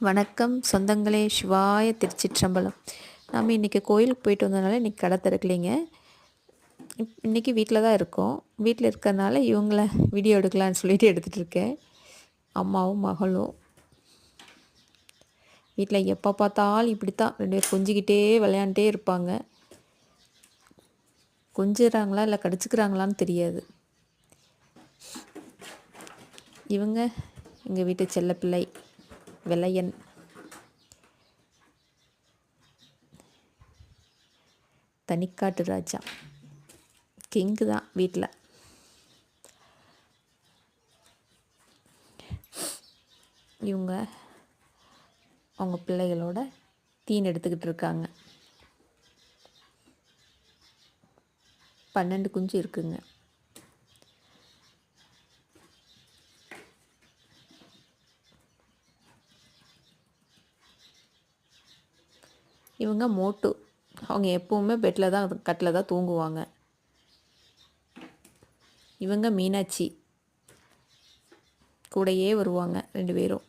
வணக்கம் சொந்தங்களே, சிவாய திருச்சிற்றம்பலம். நாம் இன்றைக்கி கோயிலுக்கு போயிட்டு வந்ததுனால இன்றைக்கி கடை திறக்கலைங்க. இன்றைக்கி வீட்டில் தான் இருக்கோம். வீட்டில் இருக்கிறதுனால இவங்கள வீடியோ எடுக்கலான்னு சொல்லிட்டு எடுத்துகிட்டு இருக்கேன். அம்மாவும் மகளும் வீட்டில் எப்போ பார்த்தாலும் இப்படித்தான் 2 பேர் கொஞ்சிக்கிட்டே விளையாண்டுட்டே இருப்பாங்க. கொஞ்சுறாங்களா இல்லை கடிச்சிக்கிறாங்களான்னு தெரியாது. இவங்க எங்கள் வீட்டு செல்லப்பிள்ளை வெள்ளையன். தனிக்காட்டு ராஜா கிங்கு தான் வீட்டில். இவங்க அவங்க பிள்ளைகளோட தீன் எடுத்துக்கிட்டு இருக்காங்க. 12 குஞ்சு இருக்குங்க. இவங்க மோட்டு. அவங்க எப்போவுமே பெட்டில் தான் கட்டில் தான் தூங்குவாங்க. இவங்க மீனாட்சி. கூடையே வருவாங்க 2 பேரும்.